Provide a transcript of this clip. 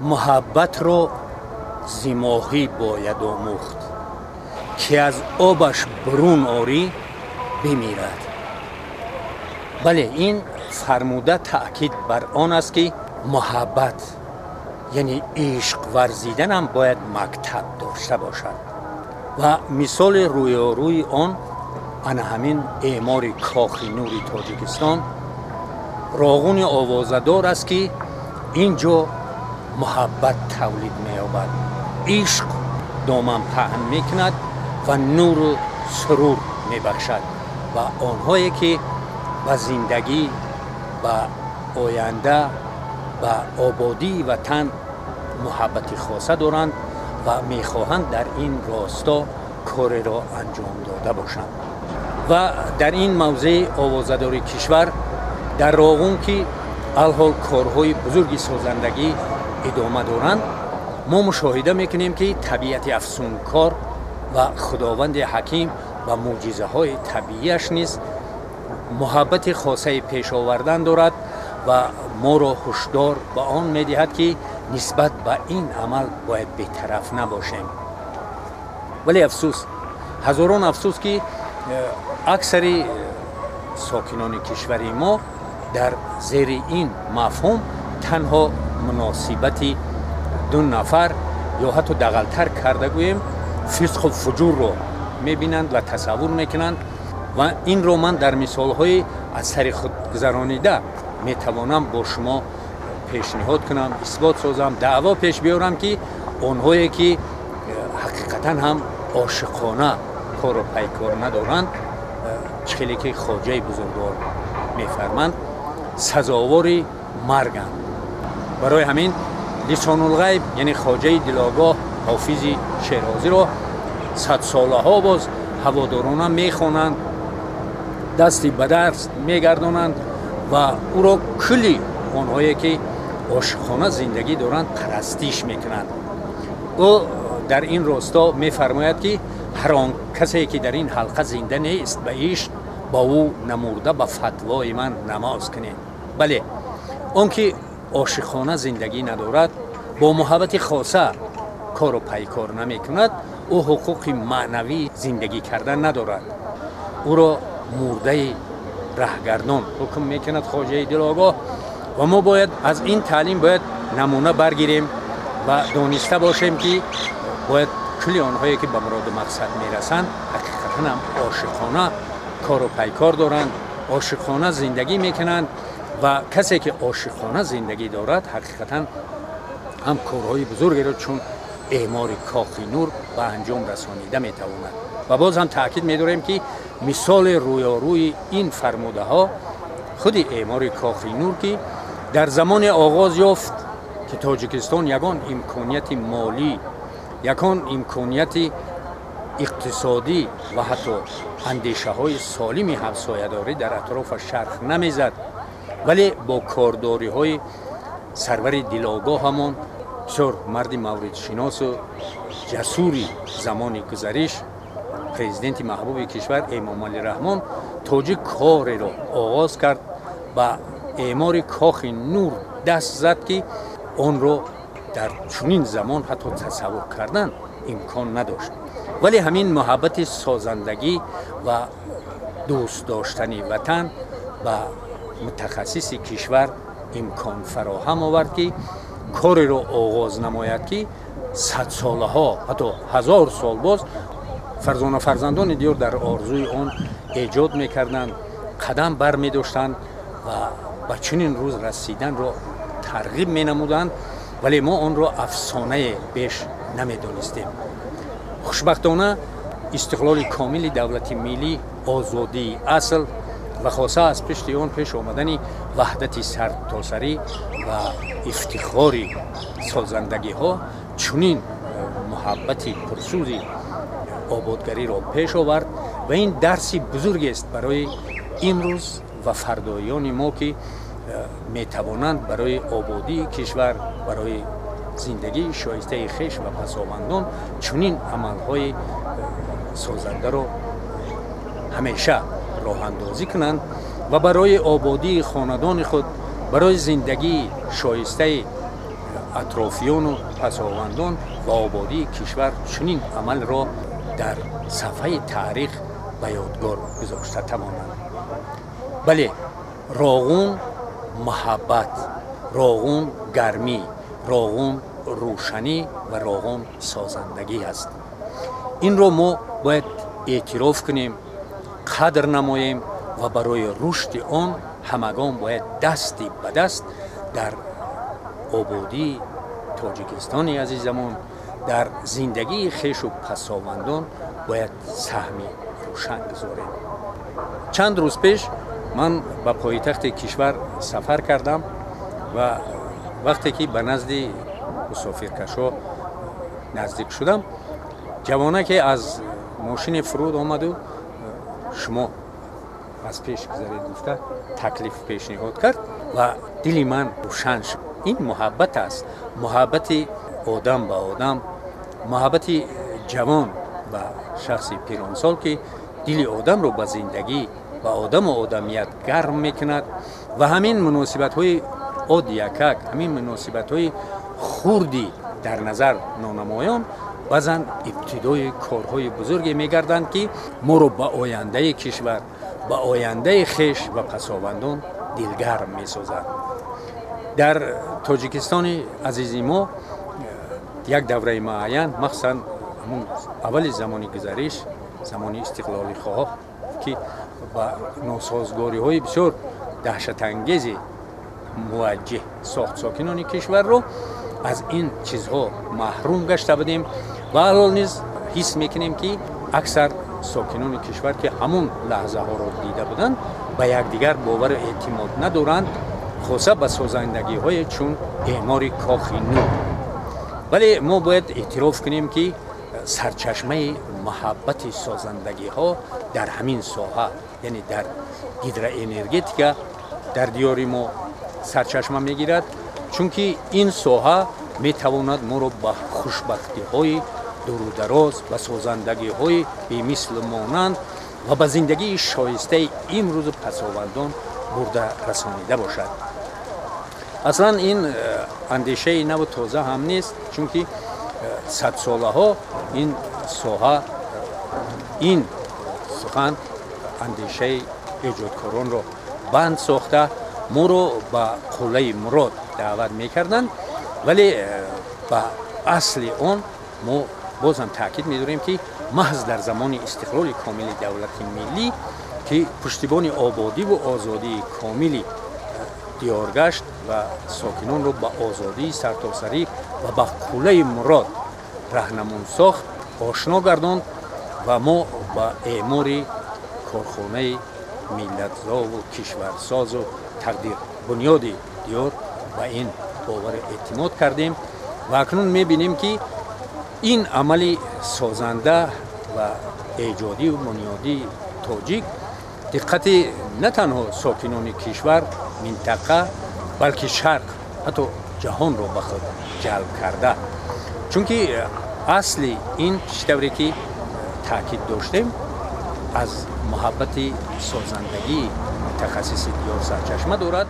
محبت رو زیماهی باید آموخت که از آبش برون آری بمیرد. بله، این فرموده تأکید بر آن است که محبت یعنی عشق ورزیدن هم باید مکتب داشته باشد و مثال رویاروی آن انا همین اعمار کاخ نوری تاجیکستان راغون آوازدار است که اینجا محبت تولید می‌یابد، عشق دامن پهن میکند و نور و سرور میبخشد و آنهایی که به زندگی، به آینده، به آبادی وطن محبت خاصه دارند و میخواهند در این راستا کاری را انجام داده باشند. و در این موضع آوازداری کشور در راغون که الحال کارهای بزرگی سازندگی ادامه دارند، ما مشاهده میکنیم که طبیعت افسونکار و خداوند حکیم و معجزه های طبیعیش نیز محبت خاصه پیش آوردن دارد و ما را هشدار به آن میدهد که نسبت به این عمل باید بی‌طرف نباشیم. ولی افسوس، هزاران افسوس که اکثر ساکنان کشور ما در زیر این مفهوم تنها مناسبت دو نفر یا حتی دغل‌تر کرده گوییم فسق و فجور رو میبینند و تصور میکنند و این رو من در مثالهای از سر خود گذرانیده میتوانم با شما پیشنهاد کنم، اثبات سازم، دعوا پیش بیارم که آنهایی که حقیقتا هم عاشقانه کار و پیکار ندارند، چخیلی که خواجه بزرگوار میفرمند، سزاوار مرگند. برای همین لسان الغیب یعنی خواجه دلاگاه حافظ شیرازی را 100 ساله ها باز هوادارانه میخوانند، دستی به دست میگردانند و او را کلی آنهایی که عاشقانه زندگی دارند پرستش میکنند. او در این راستا میفرماید که هر آن کسی که در این حلقه زنده نیست به عشق، با او نمورده به فتوای من نماز کنید. بله، اون که عاشقانه زندگی ندارد، با محبت خاصه کار و پیکار نمی کند، او حقوق معنوی زندگی کردن ندارد، او را مرده رهگردان حکم میکند خواجه دلاگاه. و ما باید از این تعلیم باید نمونه برگیریم و دانسته باشیم که باید کلی آنهایی که به مراد مقصد میرسند حقیقتا هم عاشقانه کار و پیکار دارند، عاشقانه زندگی میکنند و کسی که عاشقانه زندگی دارد حقیقتا هم کارهای بزرگی را چون اعمار کاخ نور به انجام رسانیده میتواند. و باز هم تاکید می‌داریم که مثال رویاروی این فرموده ها خود اعمار کاخ نور که در زمان آغاز یافت که تاجیکستان یگان امکانیت مالی، یگان امکانیت اقتصادی و حتی اندیشه های سالمی همسایه‌داری در اطراف شرق نمیزد، ولی با کارداری های سرور دلاگاه همان بسیار مرد مورد شناس و جسوری زمان گذشته پرزیدنت محبوب کشور امام علی رحمان تاجیک کار را آغاز کرد و اعمار کاخ نور دست زد که آن را در چنین زمان حتی تصور کردن امکان نداشت. ولی همین محبت سازندگی و دوست داشتن وطن و متخصص کشور امکان فراهم آورد که کاری را آغاز نماید که 100 ساله ها حتی 1000 سال باز فرزندان دیگر در آرزوی آن ایجاد میکردند، قدم بر می داشتند و به چنین روز رسیدن را ترغیب می نمودند، ولی ما آن را افسانه بیش نمی دانستیم. خوشبختانه استقلال کامل دولت ملی، آزادی اصل و خاصه از پشت آن پیش آمدن وحدت سرتاسری و افتخاری سازندگی ها چنین محبتی پرسوزی آبادگری را پیش آورد و این درسی بزرگی است برای امروز و فردایان ما که می توانند برای آبادی کشور، برای زندگی شایسته خویش و پسابندان چنین عملهای سازنده را همیشه راه اندازی کنند و برای آبادی خاندان خود، برای زندگی شایسته اطرافیان و پسابندان و آبادی کشور چنین عمل را در صفحه تاریخ به یادگار گذاشته توانند. بله، راغون محبت، راغون گرمی، راغون روشنی و راغون سازندگی است. این را ما باید اعتراف کنیم، قدر نماییم و برای رشد آن همگان باید دستی به دست در آبادی تاجیکستان عزیزمان، در زندگی خویش و پسابندان باید سهمی روشن گذاریم. چند روز پیش من به پایتخت کشور سفر کردم و وقتی که به نزد مسافرکشا نزدیک شدم، جوانه که از ماشین فرود آمد و شما از پیش گذارید گفته تکلیف پیشنهاد کرد و دل من روشن شد. این محبت است، محبت آدم به آدم، محبت جوان و شخص پیرانسال که دل آدم رو به زندگی و آدم و آدمیت گرم میکند و همین مناسبت های عاد یکک، همین مناسبت های خوردی در نظر نانمایان بعضن ابتدای کارهای بزرگی میگردند که ما رو به آینده کشور، به آینده خویش و پسابندان دلگرم میسازد. در تاجیکستان عزیزی ما یک دوره معین، مخصوصا اول زمانی گذشته، زمانی استقلالی خواه که با ناسازگاری های بسیار دهشت انگیز موجه ساخت ساکنان کشور رو از این چیزها محروم گشته بودیم و الان نیز حس میکنیم که اکثر ساکنان کشور که همون لحظه ها رو دیده بودند به یکدیگر باور و اعتماد ندارند، خاصه به سازندگی های چون اعمار کاخ نو. ولی ما باید اعتراف کنیم که سرچشمه محبت سازندگی ها در همین ساحه، یعنی در هیدروانرژیتیکا در دیار ما سرچشمه میگیرد، چون که این ساحه میتواند ما را به خوشبختی های دور و دراز و سازندگی های بی‌مثل مانند و به زندگی شایسته امروز پسابندان برده رسانیده باشد. اصلا این اندیشه نو تازه هم نیست، چون که 100 ساله ها این ساحه، این سخن اندیشه ایجادکاران را بند ساخته ما رو به قله مراد دعوت میکردند، ولی به اصل آن ما باز هم تاکید می‌داریم که محض در زمان استقلال کامل دولت ملی که پشتیبان آبادی و آزادی کاملی دیار گشت و ساکنان رو به آزادی سرتاسری و به قله مراد راهنمون ساخت، آشنا گرداند و ما به اعمار کارخانه ملت‌زا و کشورساز و تقدیر بنیاد دیار به این باور اعتماد کردیم و اکنون می‌بینیم که این عمل سازنده و ایجادی و بنیادی تاجیک دقت نه تنها ساکنان کشور، منطقه، بلکه شرق، حتی جهان را به خود جلب کرده. چون که اصل این چطوری که تاکید داشتیم از محبت سازندگی متخصص دیار سرچشمه دارد.